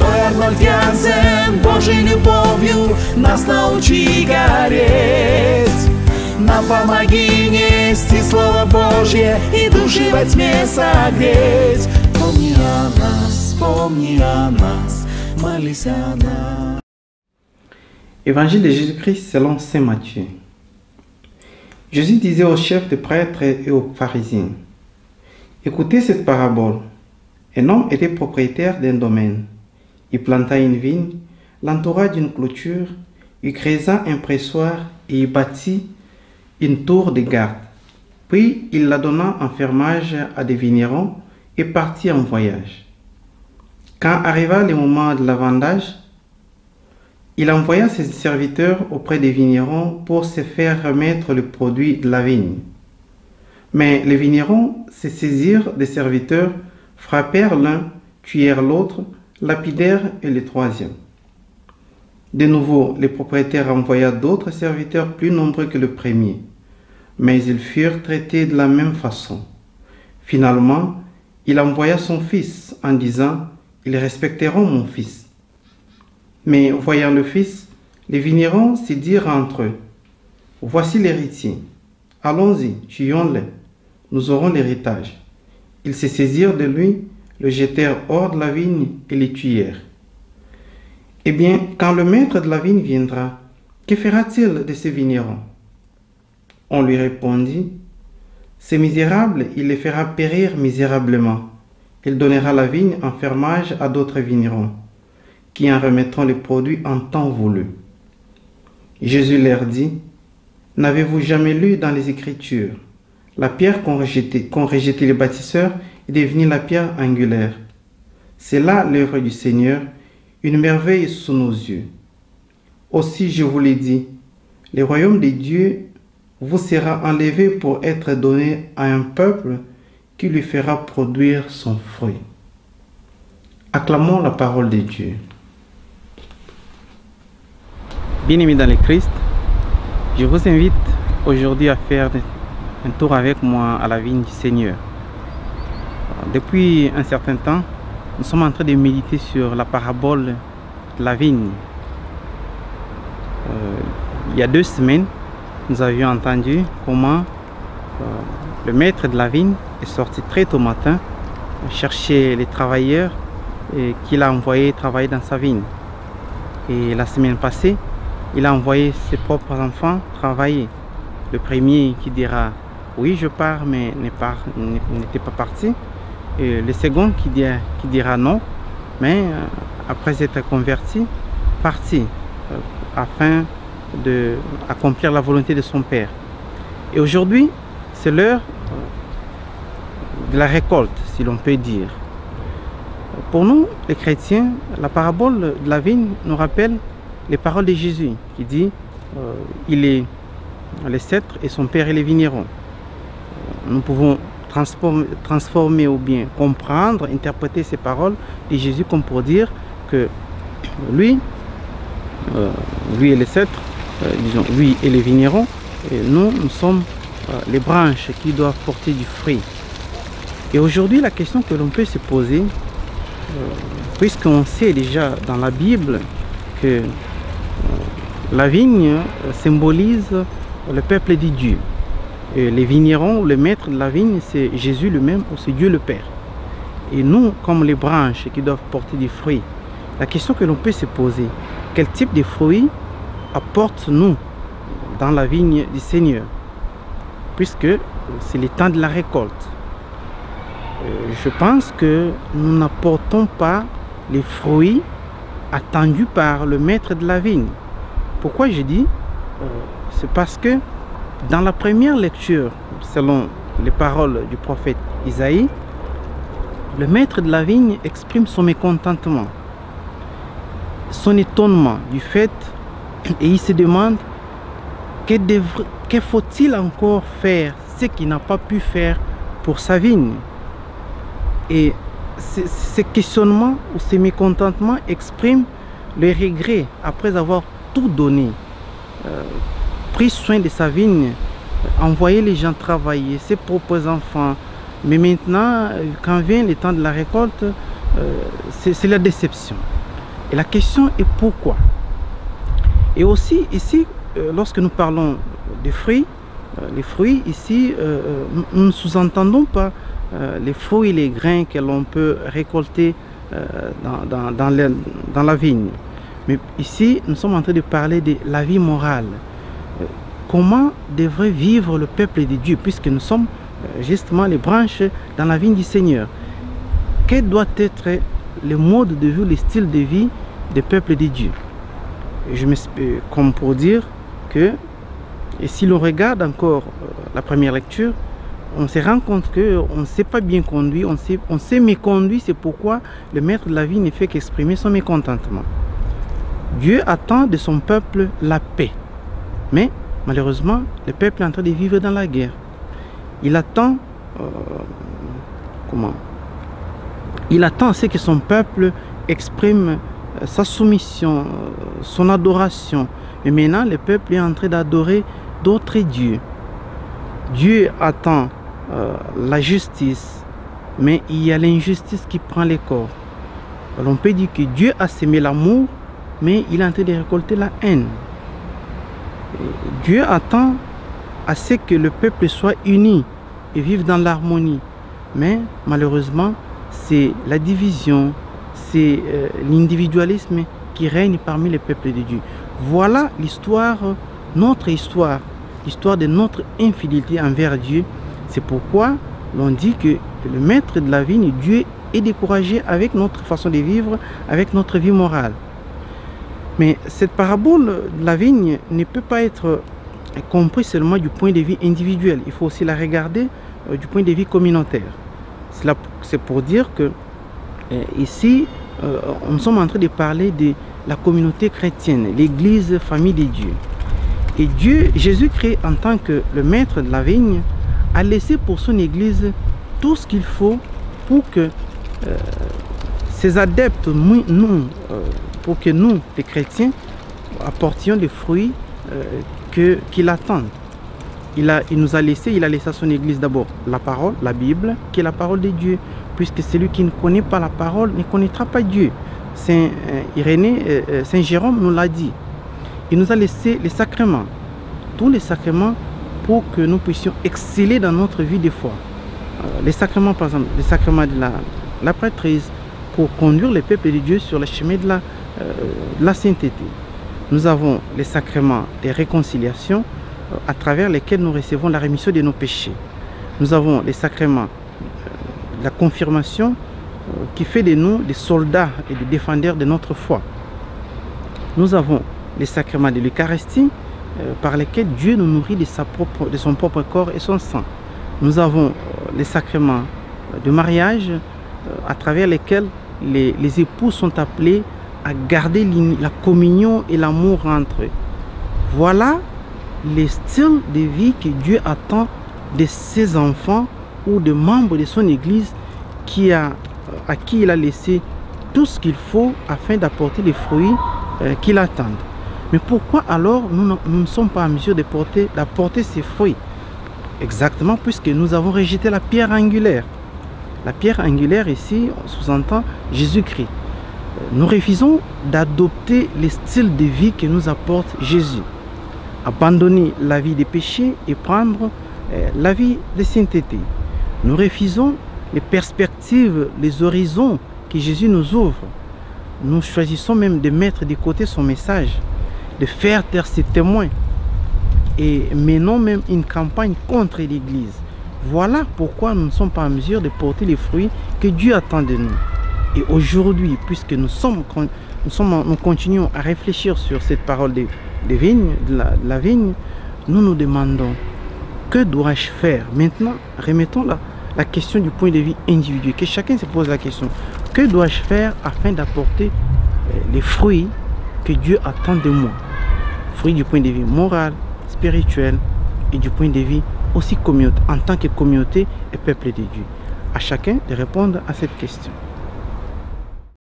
Той арнольдянцем Божьей любовью нас научи гореть. Нам помоги нести Слово Божье и души во тьме согреть. Помни о нас, молись о нас. Évangile de Jésus-Christ selon saint Matthieu. Jésus disait aux chefs de prêtres et aux pharisiens: écoutez cette parabole. Un homme était propriétaire d'un domaine. Il planta une vigne, l'entoura d'une clôture, il créa un pressoir et y bâtit une tour de garde. Puis il la donna en fermage à des vignerons et partit en voyage. Quand arriva le moment de la vendage, il envoya ses serviteurs auprès des vignerons pour se faire remettre le produit de la vigne. Mais les vignerons se saisirent des serviteurs, frappèrent l'un, tuèrent l'autre, lapidèrent et le troisième. De nouveau, le propriétaire envoya d'autres serviteurs plus nombreux que le premier, mais ils furent traités de la même façon. Finalement, il envoya son fils en disant: ils respecteront mon fils. Mais voyant le fils, les vignerons se dirent entre eux: voici l'héritier, allons-y, tuons-le, nous aurons l'héritage. Ils se saisirent de lui, le jetèrent hors de la vigne et le tuèrent. Eh bien, quand le maître de la vigne viendra, que fera-t-il de ces vignerons? On lui répondit: ces misérables, il les fera périr misérablement. Il donnera la vigne en fermage à d'autres vignerons, qui en remettront les produits en temps voulu. Jésus leur dit: n'avez-vous jamais lu dans les Écritures, la pierre qu'ont rejeté les bâtisseurs est devenue la pierre angulaire. C'est là l'œuvre du Seigneur, une merveille sous nos yeux. Aussi je vous l'ai dit, le royaume de Dieu vous sera enlevé pour être donné à un peuple qui lui fera produire son fruit. Acclamons la parole de Dieu. Bien-aimés dans le Christ, je vous invite aujourd'hui à faire un tour avec moi à la vigne du Seigneur. Depuis un certain temps, nous sommes en train de méditer sur la parabole de la vigne. Il y a 2 semaines, nous avions entendu comment le maître de la vigne est sorti très tôt matin chercher les travailleurs qu'il a envoyés travailler dans sa vigne. Et la semaine passée, il a envoyé ses propres enfants travailler. Le premier qui dira oui je pars, mais n'était pas parti. Et le second qui dira non, mais après être converti, parti afin d'accomplir la volonté de son Père. Et aujourd'hui, c'est l'heure de la récolte, si l'on peut dire. Pour nous, les chrétiens, la parabole de la vigne nous rappelle les paroles de Jésus qui dit il est le cèdre et son Père est les vignerons. Nous pouvons transformer ou bien comprendre, interpréter ces paroles de Jésus comme pour dire que lui est le cèdre, disons, lui est les vignerons, et nous sommes les branches qui doivent porter du fruit. Et aujourd'hui, la question que l'on peut se poser, puisqu'on sait déjà dans la Bible que la vigne symbolise le peuple de Dieu. Et les vignerons, le maître de la vigne, c'est Jésus lui-même ou c'est Dieu le Père. Et nous, comme les branches qui doivent porter des fruits, la question que l'on peut se poser, quel type de fruits apporte-nous dans la vigne du Seigneur? Puisque c'est le temps de la récolte. Je pense que nous n'apportons pas les fruits attendus par le maître de la vigne. Pourquoi je dis? C'est parce que dans la première lecture, selon les paroles du prophète Isaïe, le maître de la vigne exprime son mécontentement, son étonnement du fait, et il se demande que faut-il encore faire ce qu'il n'a pas pu faire pour sa vigne. Et ce questionnement ou ce mécontentement exprime le regret après avoir tout donné, pris soin de sa vigne, envoyé les gens travailler, ses propres enfants. Mais maintenant, quand vient le temps de la récolte, c'est la déception. Et la question est pourquoi? Et aussi ici, lorsque nous parlons des fruits, les fruits ici, nous ne sous-entendons pas les fruits et les grains que l'on peut récolter dans la vigne. Mais ici, nous sommes en train de parler de la vie morale. Comment devrait vivre le peuple de Dieu, puisque nous sommes justement les branches dans la vigne du Seigneur. Quel doit être le mode de vie, le style de vie des peuples de Dieu? Comme pour dire que, et si l'on regarde encore la première lecture, on se rend compte qu'on ne s'est pas bien conduit, on s'est méconduit, c'est pourquoi le maître de la vie ne fait qu'exprimer son mécontentement. Dieu attend de son peuple la paix, mais malheureusement, le peuple est en train de vivre dans la guerre. Il attend, il attend à ce que son peuple exprime sa soumission, son adoration. Mais maintenant, le peuple est en train d'adorer d'autres dieux. Dieu attend la justice, mais il y a l'injustice qui prend les corps. On peut dire que Dieu a semé l'amour, mais il est en train de récolter la haine. Dieu attend à ce que le peuple soit uni et vive dans l'harmonie. Mais malheureusement, c'est la division, c'est l'individualisme qui règne parmi les peuples de Dieu. Voilà l'histoire, notre histoire, l'histoire de notre infidélité envers Dieu. C'est pourquoi l'on dit que le maître de la vigne, Dieu, est découragé avec notre façon de vivre, avec notre vie morale. Mais cette parabole de la vigne ne peut pas être comprise seulement du point de vue individuel. Il faut aussi la regarder du point de vue communautaire. C'est pour dire que ici, nous sommes en train de parler de la communauté chrétienne, l'église famille de Dieu. Et Dieu, Jésus-Christ, en tant que le maître de la vigne, a laissé pour son église tout ce qu'il faut pour que ses adeptes, pour que nous, les chrétiens, apportions des fruits qu'il attend. Il nous a laissé, il a laissé à son église d'abord la parole, la Bible, qui est la parole de Dieu, puisque celui qui ne connaît pas la parole ne connaîtra pas Dieu. Saint Jérôme nous l'a dit. Il nous a laissé les sacrements, tous les sacrements pour que nous puissions exceller dans notre vie de foi. Les sacrements, par exemple, les sacrements de la prêtrise, pour conduire le peuple de Dieu sur le chemin de la sainteté. Nous avons les sacrements des réconciliations à travers lesquels nous recevons la rémission de nos péchés. Nous avons les sacrements de la confirmation qui fait de nous des soldats et des défendeurs de notre foi. Nous avons les sacrements de l'Eucharistie par lesquels Dieu nous nourrit de son propre corps et son sang. Nous avons les sacrements de mariage à travers lesquels les époux sont appelés à garder la communion et l'amour entre eux. Voilà les styles de vie que Dieu attend de ses enfants ou de membres de son église à qui il a laissé tout ce qu'il faut afin d'apporter les fruits qu'il attend. Mais pourquoi alors nous ne sommes pas en mesure d'apporter ces fruits? Exactement puisque nous avons rejeté la pierre angulaire. La pierre angulaire ici sous-entend Jésus-Christ. Nous refusons d'adopter les styles de vie que nous apporte Jésus. Abandonner la vie des péchés et prendre la vie de sainteté. Nous refusons les perspectives, les horizons que Jésus nous ouvre. Nous choisissons même de mettre de côté son message, de faire taire ses témoins et menons même une campagne contre l'Église. Voilà pourquoi nous ne sommes pas en mesure de porter les fruits que Dieu attend de nous. Et aujourd'hui, puisque nous continuons à réfléchir sur cette parole de la vigne, nous nous demandons, que dois-je faire? Maintenant, remettons la question du point de vue individuel, que chacun se pose la question, que dois-je faire afin d'apporter les fruits que Dieu attend de moi? Fruits du point de vue moral, spirituel et du point de vue aussi communautaire, en tant que communauté et peuple de Dieu. À chacun de répondre à cette question.